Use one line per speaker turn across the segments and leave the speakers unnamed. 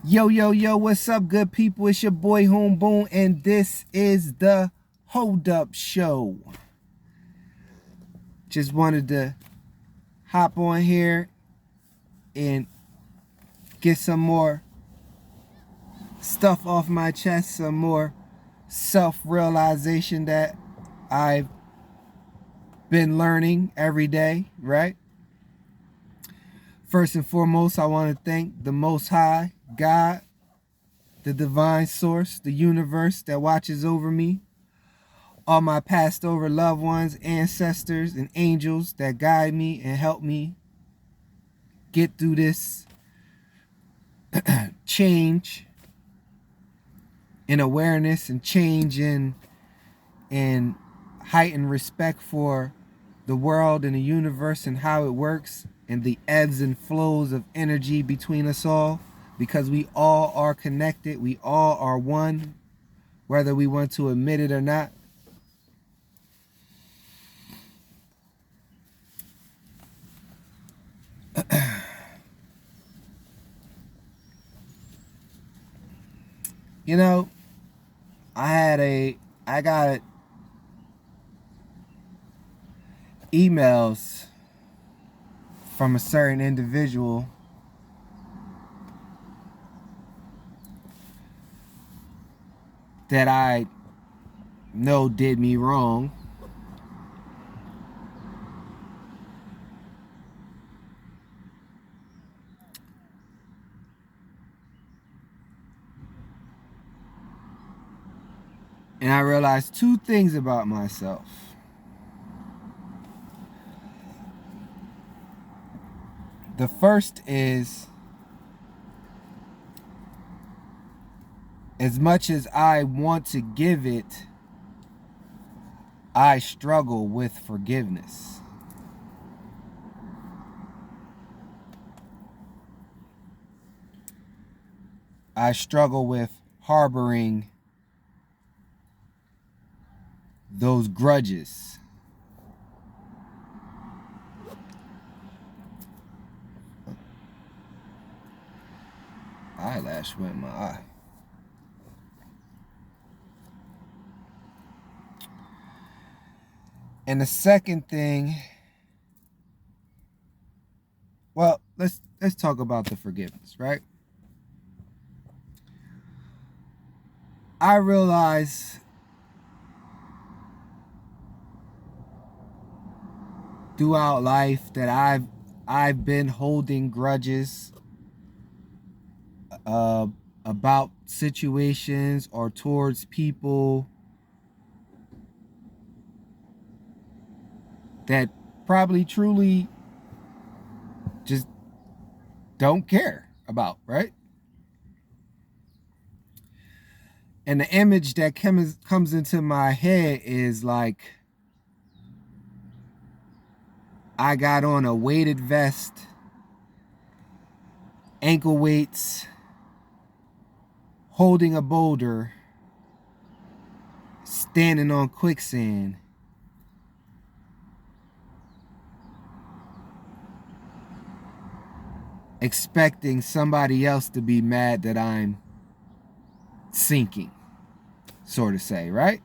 Yo, yo, yo, what's up, good people? It's your boy Home Boom, and this is the Hold Up Show. Just wanted to hop on here and get some more stuff off my chest, some more self-realization that I've been learning every day, right? First and foremost, I want to thank the Most High, God, the divine source, the universe that watches over me, all my passed over loved ones, ancestors, and angels that guide me and help me get through this change in awareness and change in heightened respect for the world and the universe and how it works and the ebbs and flows of energy between us all, because we all are connected. We all are one, whether we want to admit it or not. You know, I got emails from a certain individual that I know did me wrong. And I realized two things about myself. The first is, as much as I want to give it, I struggle with forgiveness. I struggle with harboring those grudges. Eyelash went in my eye. And the second thing, well, let's talk about the forgiveness, right? I realize throughout life that I've been holding grudges about situations or towards people that probably truly just don't care about, right? And the image that comes into my head is like, I got on a weighted vest, ankle weights, holding a boulder, standing on quicksand, expecting somebody else to be mad that I'm sinking, sort of say, right?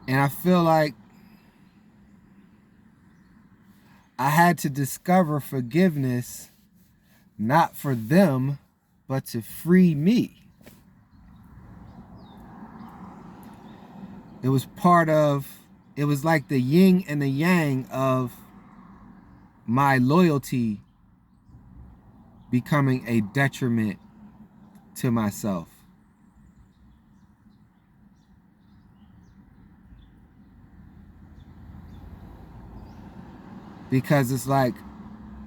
And I feel like I had to discover forgiveness, not for them, but to free me. It was like the yin and the yang of my loyalty becoming a detriment to myself. Because it's like,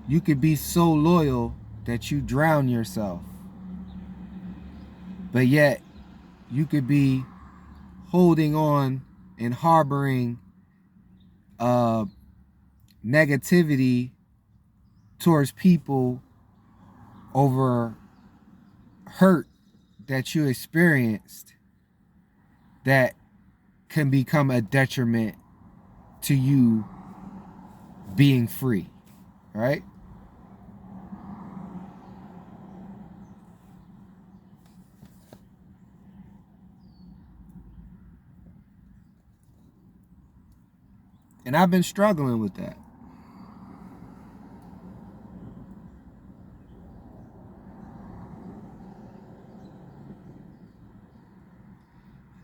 you could be so loyal that you drown yourself. But yet, you could be holding on and harboring negativity towards people over hurt that you experienced that can become a detriment to you being free. right? And I've been struggling with that.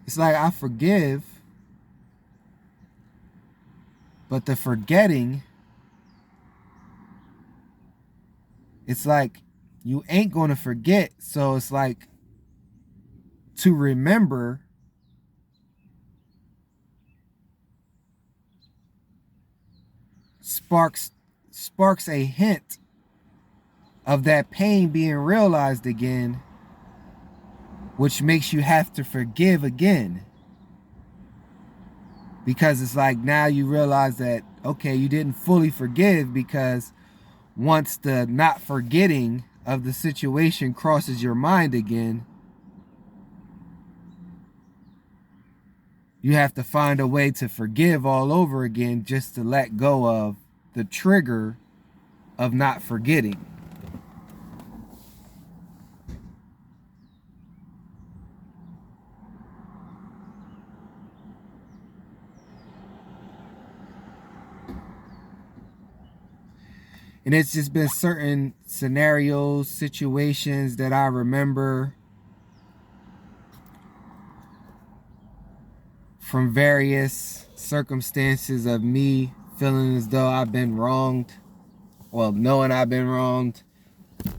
It's like I forgive, but the forgetting, it's like you ain't going to forget. So it's like to remember sparks a hint of that pain being realized again, which makes you have to forgive again. Because it's like now you realize that, okay, you didn't fully forgive, because once the not forgetting of the situation crosses your mind again, you have to find a way to forgive all over again, just to let go of the trigger of not forgetting. And it's just been certain scenarios, situations that I remember from various circumstances of me feeling as though I've been wronged, well, knowing I've been wronged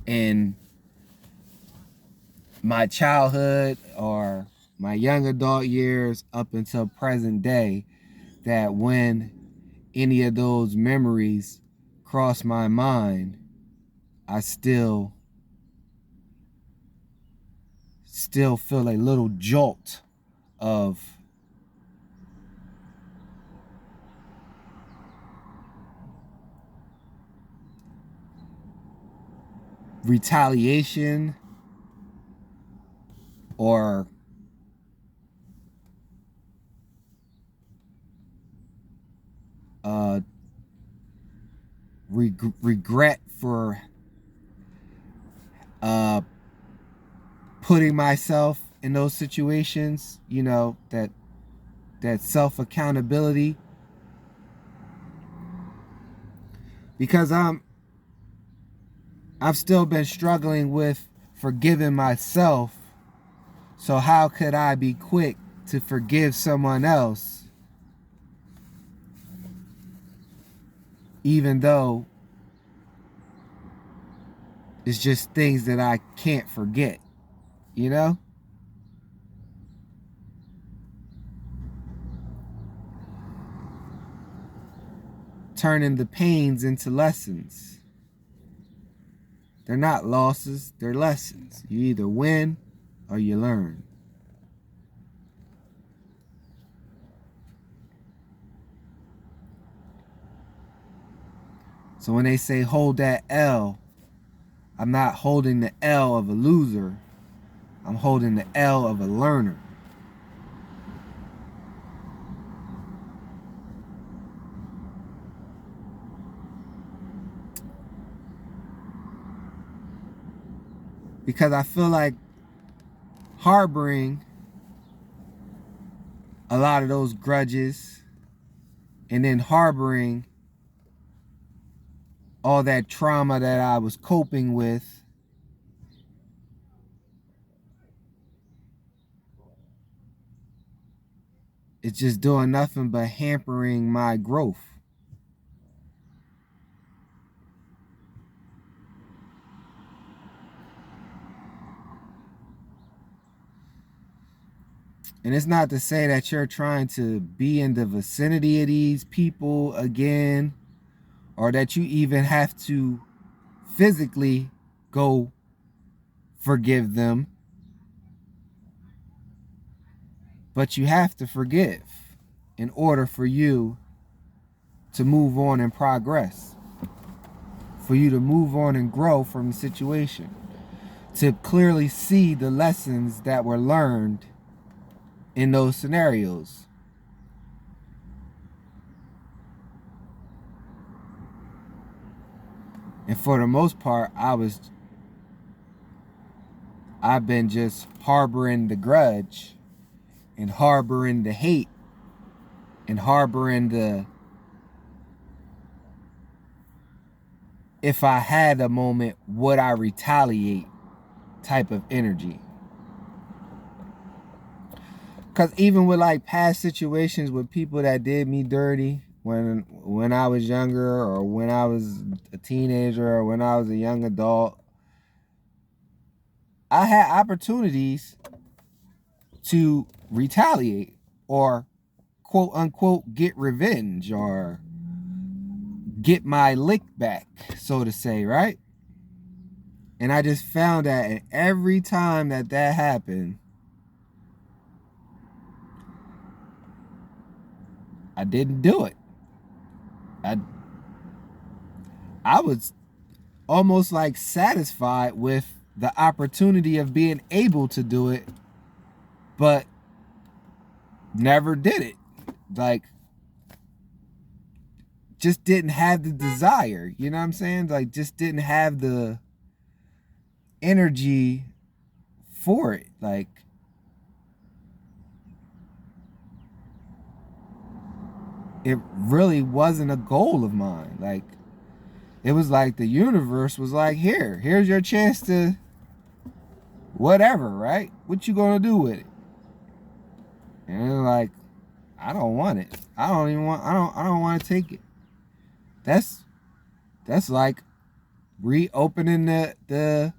in my childhood or my young adult years up until present day, that when any of those memories cross my mind, I still feel a little jolt of retaliation or regret for putting myself in those situations, you know, that self accountability, because I've still been struggling with forgiving myself. So how could I be quick to forgive someone else, even though it's just things that I can't forget, you know? Turning the pains into lessons. They're not losses, they're lessons. You either win or you learn. So when they say hold that L, I'm not holding the L of a loser. I'm holding the L of a learner. Because I feel like harboring a lot of those grudges and then harboring all that trauma that I was coping with, it's just doing nothing but hampering my growth. And it's not to say that you're trying to be in the vicinity of these people again, or that you even have to physically go forgive them. But you have to forgive in order for you to move on and progress, for you to move on and grow from the situation, to clearly see the lessons that were learned in those scenarios. And for the most part, I've been just harboring the grudge and harboring the hate and harboring the, if I had a moment, would I retaliate type of energy. Because even with like past situations with people that did me dirty when I was younger, or when I was a teenager, or when I was a young adult, I had opportunities to retaliate or quote unquote get revenge or get my lick back, so to say, right? And I just found that every time that happened, I didn't do it. I was almost like satisfied with the opportunity of being able to do it, but never did it. Like, just didn't have the desire, you know what I'm saying? Like, just didn't have the energy for it. Like, it really wasn't a goal of mine. Like, it was like the universe was like, here's your chance to whatever, right? What you gonna do with it? And like, I don't want it. I don't want to take it. That's like reopening the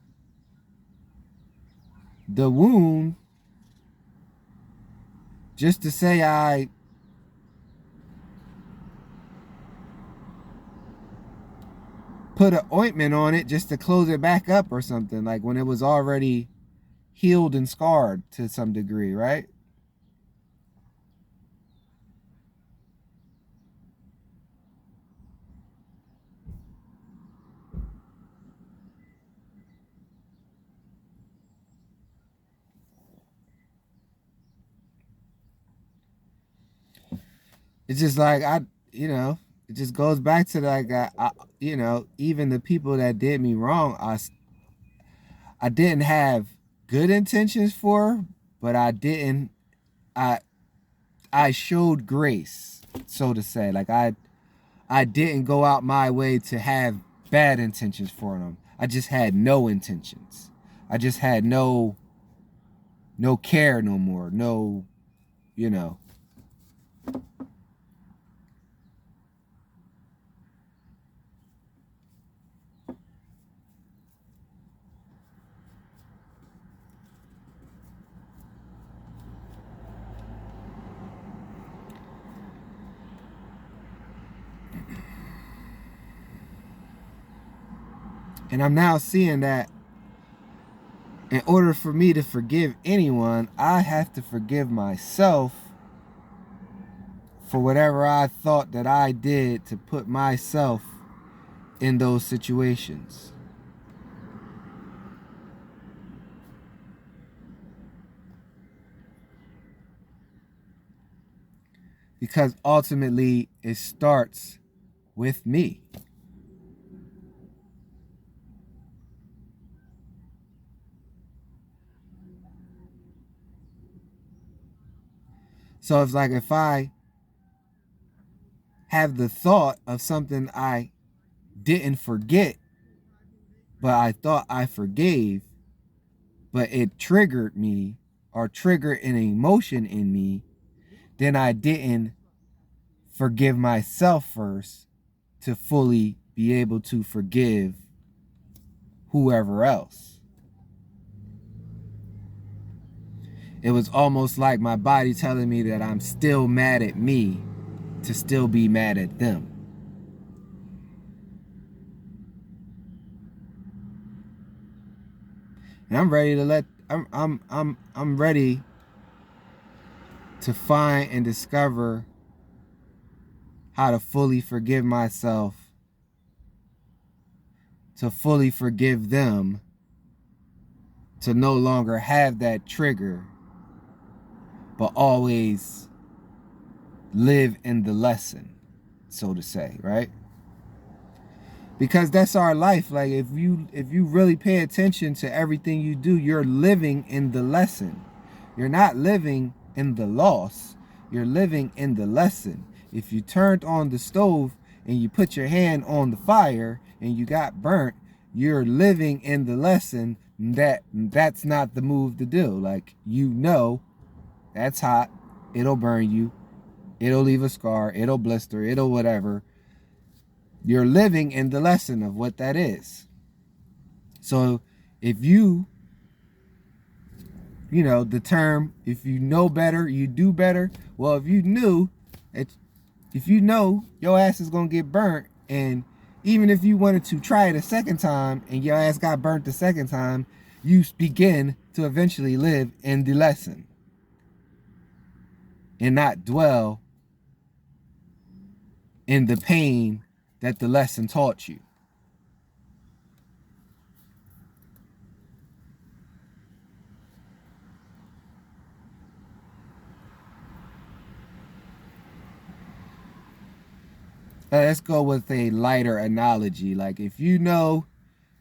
wound just to say I put an ointment on it just to close it back up or something, like when it was already healed and scarred to some degree, right? It's just like it just goes back to like even the people that did me wrong, I didn't have good intentions for, but I I showed grace, so to say. Like I didn't go out my way to have bad intentions for them. I just had no intentions. I just had no care no more. No, you know. And I'm now seeing that in order for me to forgive anyone, I have to forgive myself for whatever I thought that I did to put myself in those situations. Because ultimately, it starts with me. So it's like if I have the thought of something I didn't forget, but I thought I forgave, but it triggered me or triggered an emotion in me, then I didn't forgive myself first to fully be able to forgive whoever else. It was almost like my body telling me that I'm still mad at me to still be mad at them. And I'm ready to I'm ready to find and discover how to fully forgive myself, to fully forgive them, to no longer have that trigger, but always live in the lesson, so to say, right? Because that's our life. Like if you really pay attention to everything you do, you're living in the lesson. You're not living in the loss. You're living in the lesson. If you turned on the stove and you put your hand on the fire and you got burnt, you're living in the lesson that that's not the move to do. Like, you know, that's hot. It'll burn you. It'll leave a scar. It'll blister. It'll whatever. You're living in the lesson of what that is. So if you know, the term, if you know better, you do better. Well, if you know your ass is going to get burnt, and even if you wanted to try it a second time and your ass got burnt the second time, you begin to eventually live in the lesson and not dwell in the pain that the lesson taught you. Let's go with a lighter analogy. Like, if you know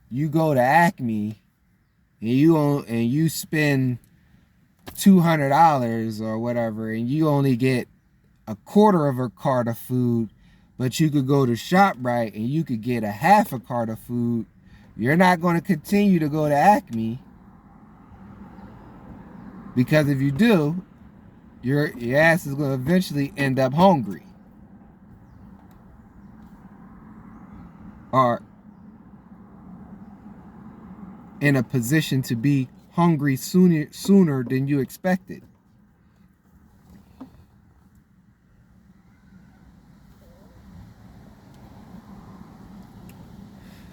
you go to Acme and you spend $200 or whatever, and you only get a quarter of a cart of food, but you could go to ShopRite and you could get a half a cart of food, you're not going to continue to go to Acme, because if you do, your ass is going to eventually end up hungry, or in a position to be hungry sooner than you expected.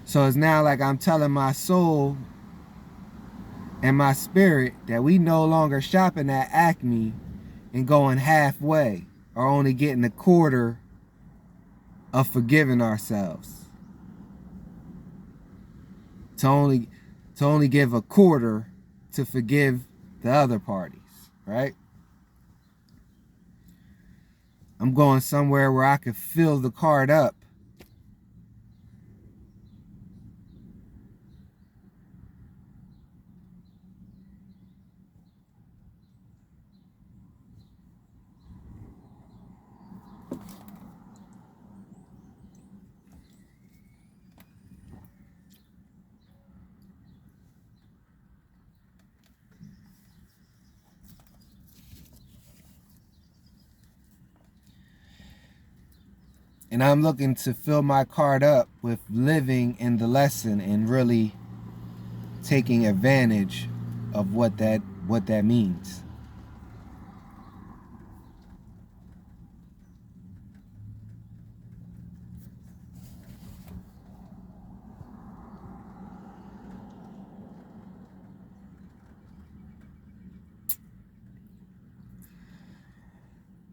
So it's now like I'm telling my soul and my spirit that we no longer shopping at Acme and going halfway, or only getting a quarter of forgiving ourselves. To only give a quarter to forgive the other parties, right? I'm going somewhere where I could fill the cart up. And I'm looking to fill my cart up with living in the lesson and really taking advantage of what that means.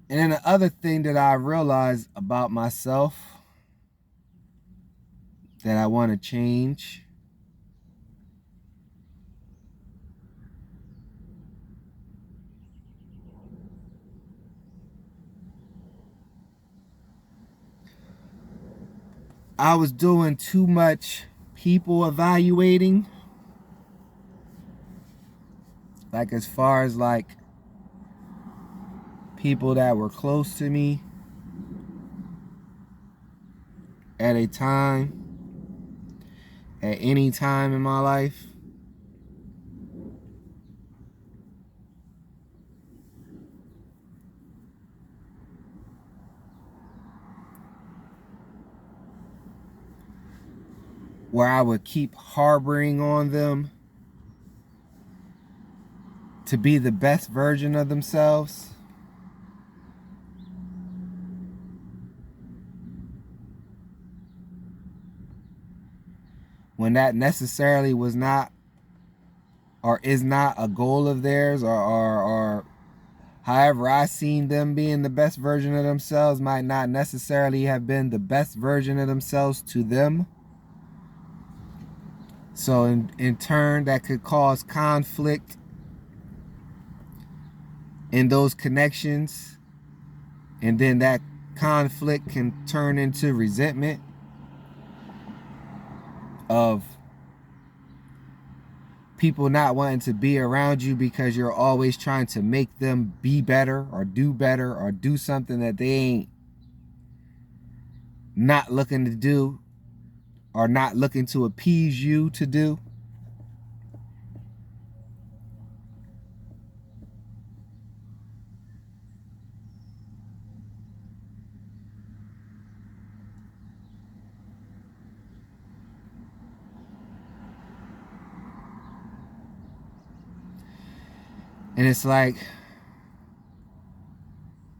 And then the other thing that I realized about myself that I want to change, I was doing too much people evaluating. Like, as far as like people that were close to me at any time in my life. Where I would keep harboring on them to be the best version of themselves. When that necessarily was not, or is not, a goal of theirs, or however I seen them being the best version of themselves might not necessarily have been the best version of themselves to them. So in turn, that could cause conflict in those connections, and then that conflict can turn into resentment. of people not wanting to be around you because you're always trying to make them be better or do something that they ain't not looking to do or not looking to appease you to do. And it's like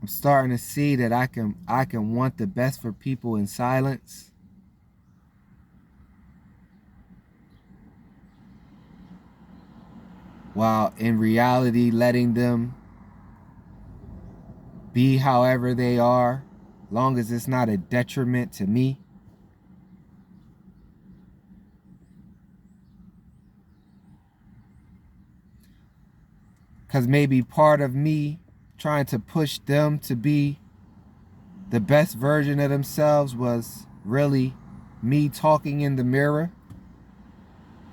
I'm starting to see that I can want the best for people in silence, while in reality letting them be however they are, long as it's not a detriment to me. Because maybe part of me trying to push them to be the best version of themselves was really me talking in the mirror,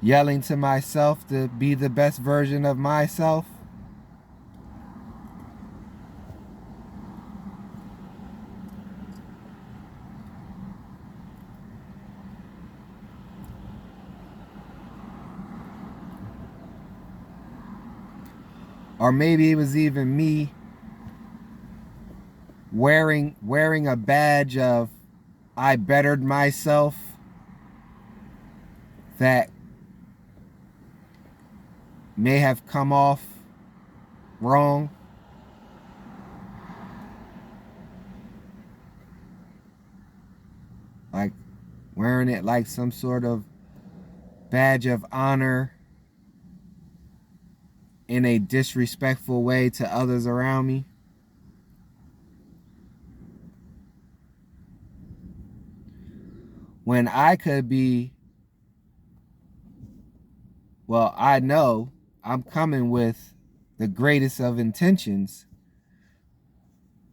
yelling to myself to be the best version of myself. Or maybe it was even me wearing a badge of I bettered myself that may have come off wrong. Like wearing it like some sort of badge of honor in a disrespectful way to others around me. When I could be, well, I know I'm coming with the greatest of intentions,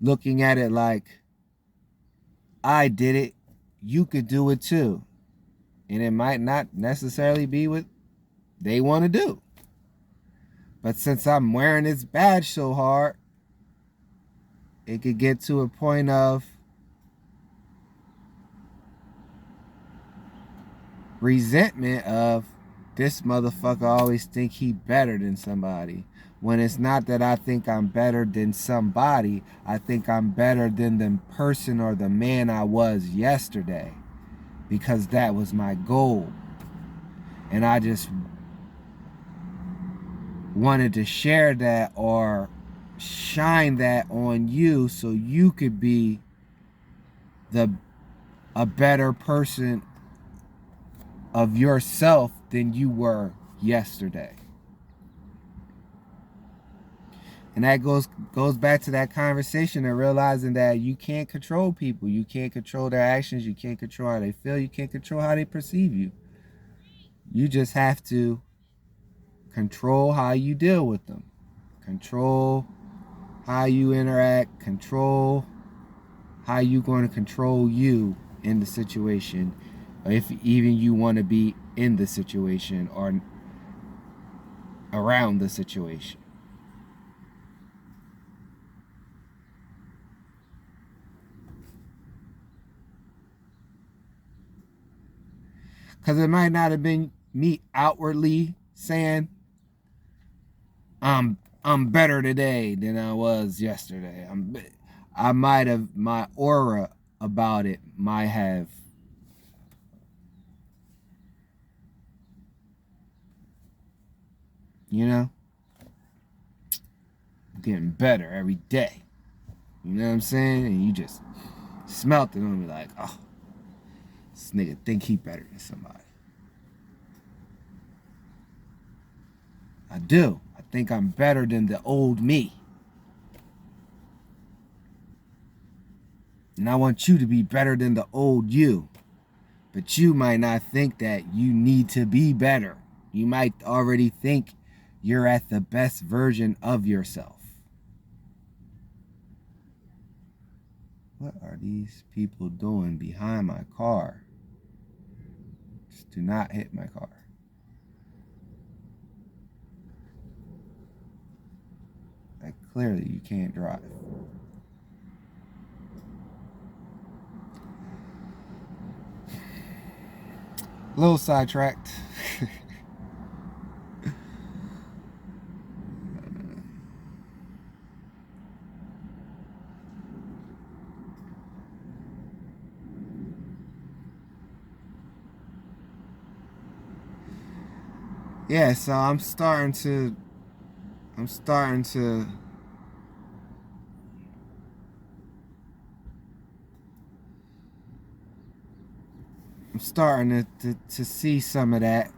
looking at it like, I did it, you could do it too. And it might not necessarily be what they want to do. But since I'm wearing this badge so hard, it could get to a point of resentment of this motherfucker always think he better than somebody. When it's not that I think I'm better than somebody, I think I'm better than the person or the man I was yesterday, because that was my goal. And I just wanted to share that or shine that on you so you could be a better person of yourself than you were yesterday. And that goes back to that conversation of realizing that you can't control people. You can't control their actions. You can't control how they feel. You can't control how they perceive you. You just have to control how you deal with them. Control how you interact. Control how you going to control you in the situation. Or if even you want to be in the situation or around the situation. Because it might not have been me outwardly saying I'm better today than I was yesterday. I might have, my aura about it might have getting better every day. You know what I'm saying? And you just smelt it on me like, oh, this nigga think he better than somebody. I do. I think I'm better than the old me. And I want you to be better than the old you. But you might not think that you need to be better. You might already think you're at the best version of yourself. What are these people doing behind my car? please do not hit my car. Like, clearly you can't drive. A little sidetracked. Yeah, so I'm starting to to see some of that.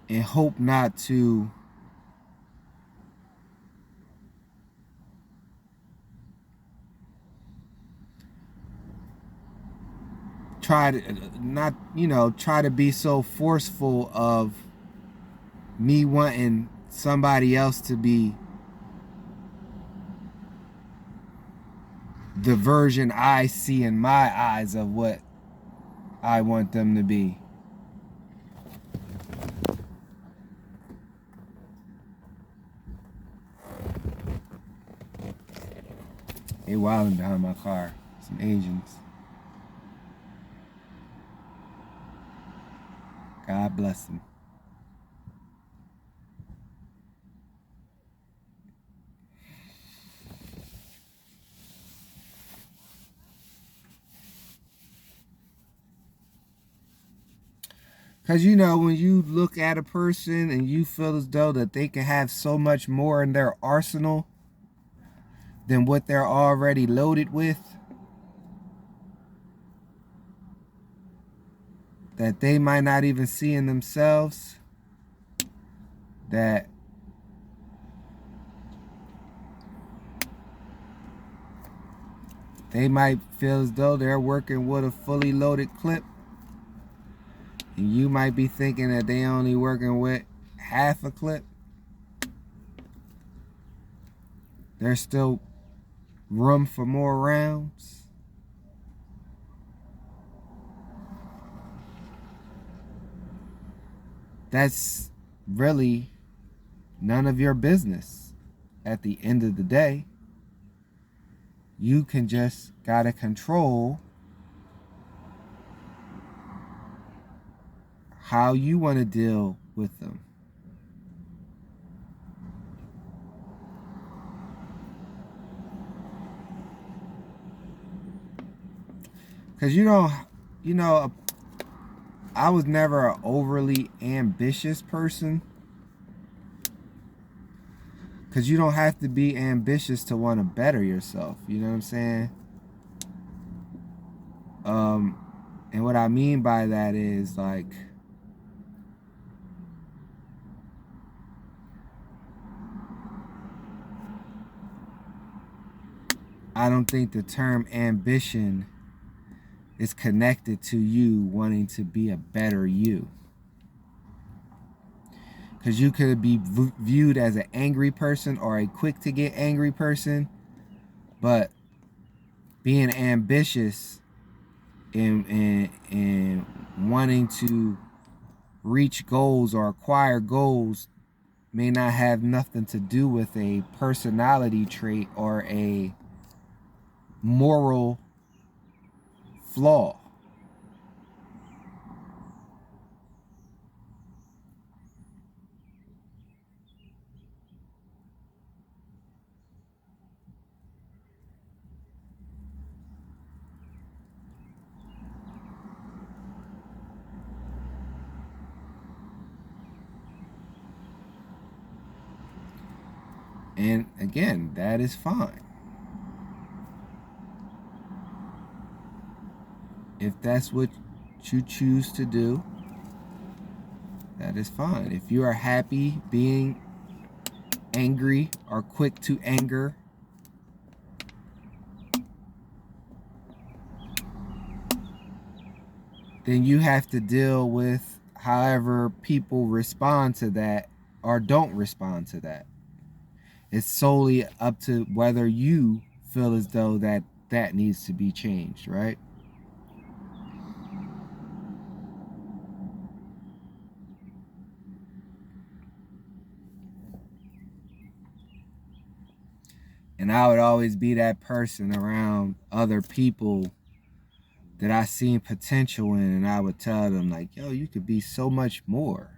And hope not to try to be so forceful of me wanting somebody else to be the version I see in my eyes of what I want them to be. They wilding behind my car. Some Asians. God bless them. Because, when you look at a person and you feel as though that they can have so much more in their arsenal than what they're already loaded with, that they might not even see in themselves, that they might feel as though they're working with a fully loaded clip, and you might be thinking that they only working with half a clip. There's still room for more rounds. That's really none of your business. At the end of the day, you can just gotta control how you want to deal with them. Because I was never an overly ambitious person. Because you don't have to be ambitious to want to better yourself. You know what I'm saying? And what I mean by that is, like, I don't think the term ambition is connected to you wanting to be a better you. Because you could be viewed as an angry person or a quick to get angry person, but being ambitious and wanting to reach goals or acquire goals may not have nothing to do with a personality trait or a moral flaw. And again, that is fine. If that's what you choose to do, that is fine. If you are happy being angry or quick to anger, then you have to deal with however people respond to that or don't respond to that. It's solely up to whether you feel as though that needs to be changed, right? And I would always be that person around other people that I seen potential in, and I would tell them like, yo, you could be so much more.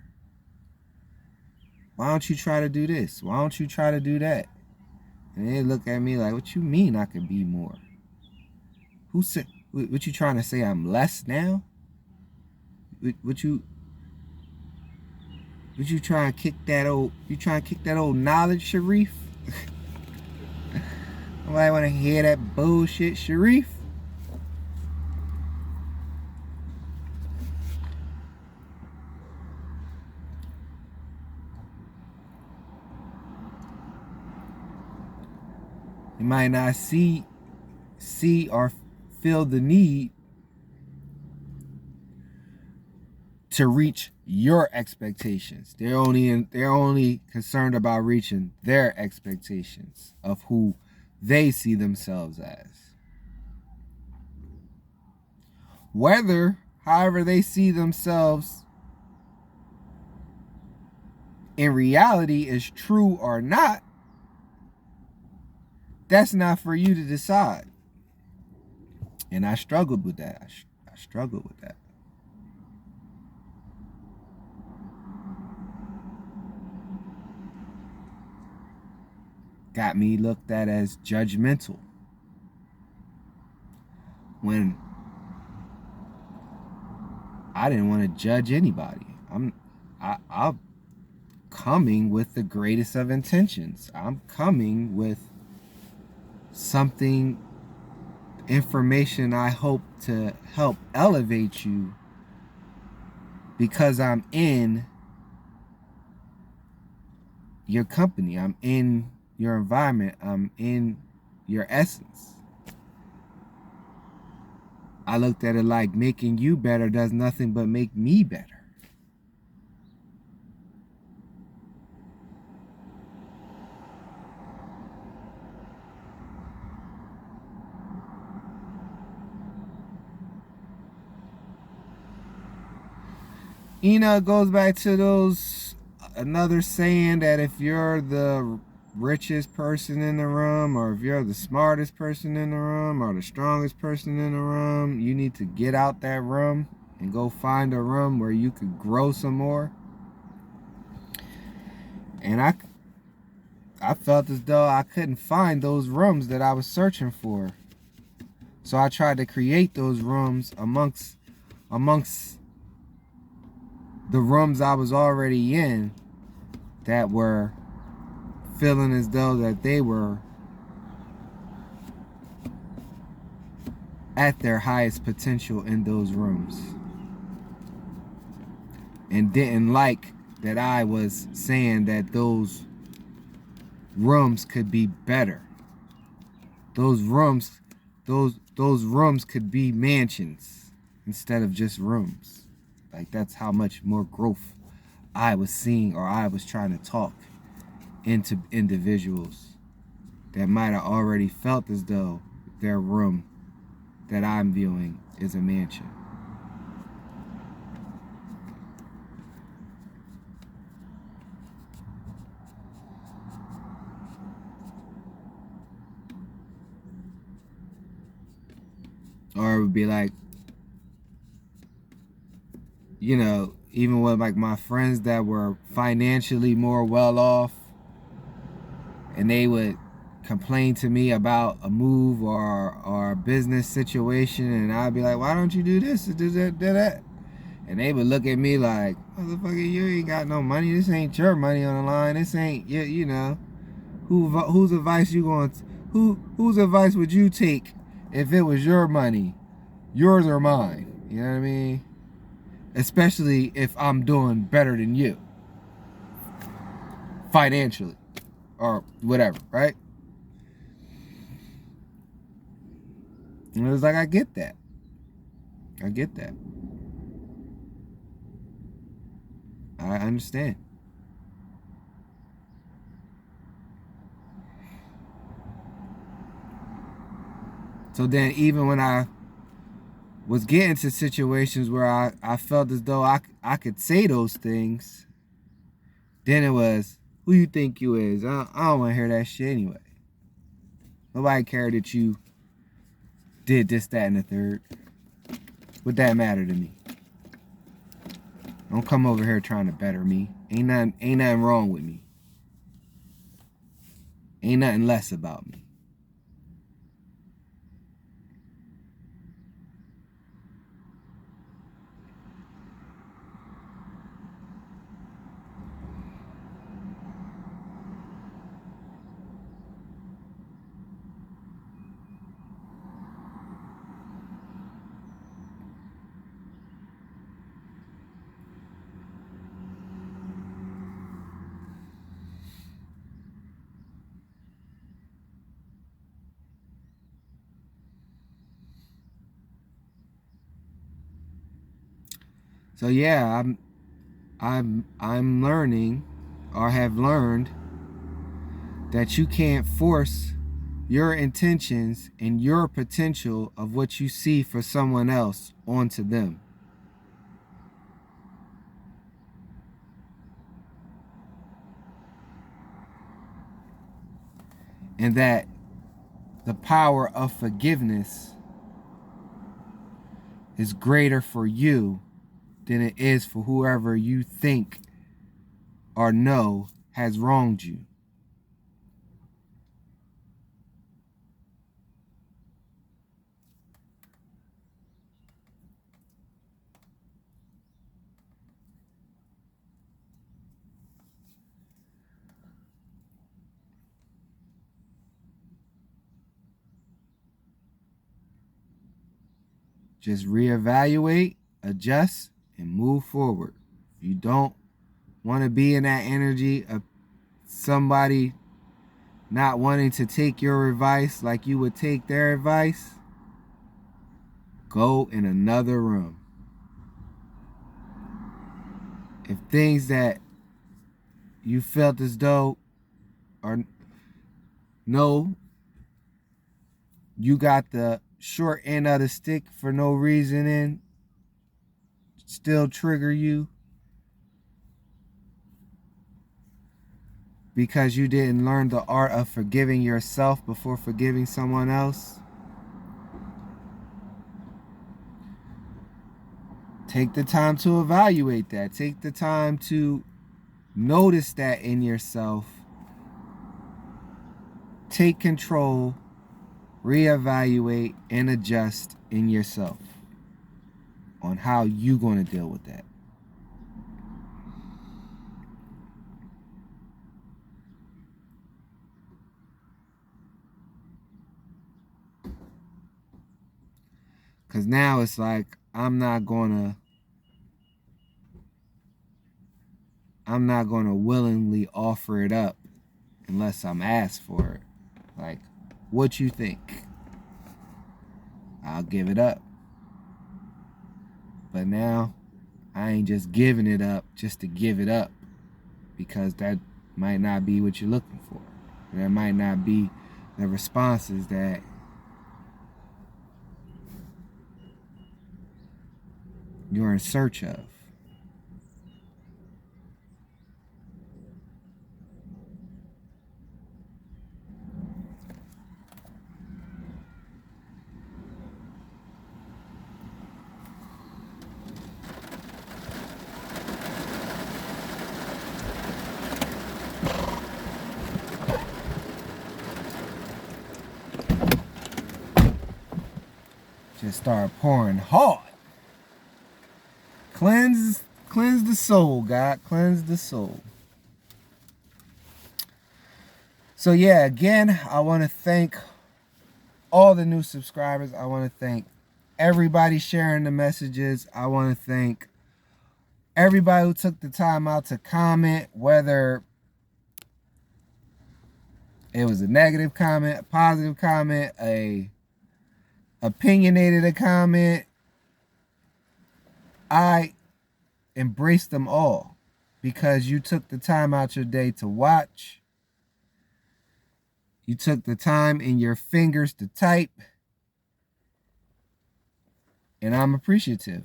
Why don't you try to do this? Why don't you try to do that? And they look at me like, what you mean I could be more? Who said, what you trying to say I'm less now? What you trying to kick that old knowledge, Sharif? Nobody want to hear that bullshit, Sharif. You might not see or feel the need to reach your expectations. They're only concerned about reaching their expectations of who they see themselves as. Whether, however, they see themselves in reality is true or not, that's not for you to decide. And I struggled with that. I struggled with that. Got me looked at as judgmental. When I didn't want to judge anybody. I'm coming with the greatest of intentions. I'm coming with something, information I hope to help elevate you, because I'm in your company. I'm in your environment. I'm in your essence. I looked at it like making you better does nothing but make me better. You know, it goes back to another saying that if you're the richest person in the room, or if you're the smartest person in the room, or the strongest person in the room, you need to get out that room and go find a room where you could grow some more. And I felt as though I couldn't find those rooms that I was searching for. So I tried to create those rooms amongst the rooms I was already in that were feeling as though that they were at their highest potential in those rooms, and didn't like that I was saying that those rooms could be better. Those rooms could be mansions instead of just rooms. Like, that's how much more growth I was seeing, or I was trying to talk into individuals that might have already felt as though their room that I'm viewing is a mansion. Or it would be like, you know, even with like my friends that were financially more well off, and they would complain to me about a move or a business situation, and I'd be like, why don't you do this, do that, do that? And they would look at me like, motherfucker, you ain't got no money. This ain't your money on the line. This ain't, you know, whose advice you going to, whose advice would you take if it was your money, yours or mine? You know what I mean? Especially if I'm doing better than you financially or whatever, right? And it was like, I get that. I get that. I understand. So then even when I was getting to situations where I felt as though I could say those things, then it was, who you think you is? I don't want to hear that shit anyway. Nobody cared that you did this, that, and the third. Would that matter to me? Don't come over here trying to better me. Ain't nothing wrong with me. Ain't nothing less about me. So yeah, I'm learning, or have learned, that you can't force your intentions and your potential of what you see for someone else onto them. And that the power of forgiveness is greater for you than it is for whoever you think or know has wronged you. Just reevaluate, adjust, and move forward. If you don't want to be in that energy of somebody not wanting to take your advice like you would take their advice, go in another room. If things that you felt as though, or no, you got the short end of the stick for no reason and still trigger you because you didn't learn the art of forgiving yourself before forgiving someone else, take the time to evaluate that. Take the time to notice that in yourself. Take control, reevaluate, and adjust in yourself on how you're going to deal with that. Because now it's like, I'm not going to willingly offer it up unless I'm asked for it. Like, what you think? I'll give it up. But now, I ain't just giving it up just to give it up, because that might not be what you're looking for. That might not be the responses that you're in search of. Just start pouring hard. Cleanse the soul, God. Cleanse the soul. So yeah, again, I want to thank all the new subscribers. I want to thank everybody sharing the messages. I want to thank everybody who took the time out to comment, whether it was a negative comment, a positive comment, a opinionated a comment. I embrace them all because you took the time out your day to watch. You took the time in your fingers to type. And I'm appreciative.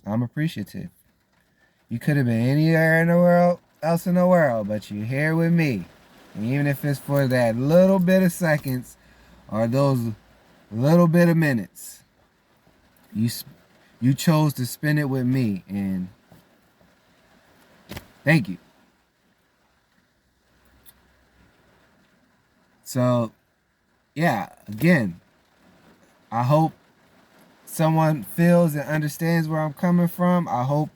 I'm appreciative. You could have been anywhere in the world, else in the world, but you're here with me. And even if it's for that little bit of seconds or those little bit of minutes, you chose to spend it with me, and thank you. So, yeah, again, I hope someone feels and understands where I'm coming from. I hope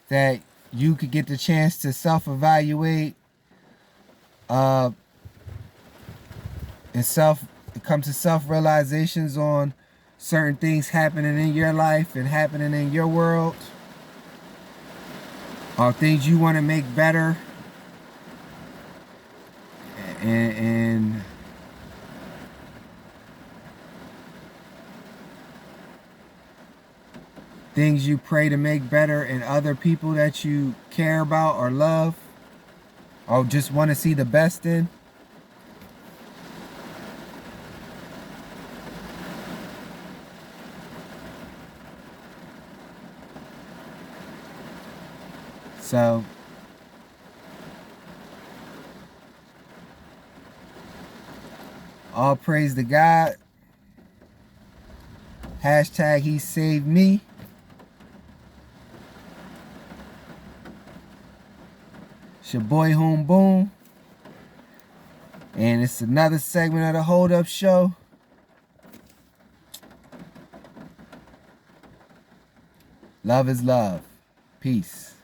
that you could get the chance to self-evaluate and come to self-realizations on certain things happening in your life and happening in your world, or things you want to make better, and things you pray to make better in other people that you care about or love or just want to see the best in. So, all praise to God. Hashtag he saved me. It's your boy Home Boom. And it's another segment of the Hold Up Show. Love is love. Peace.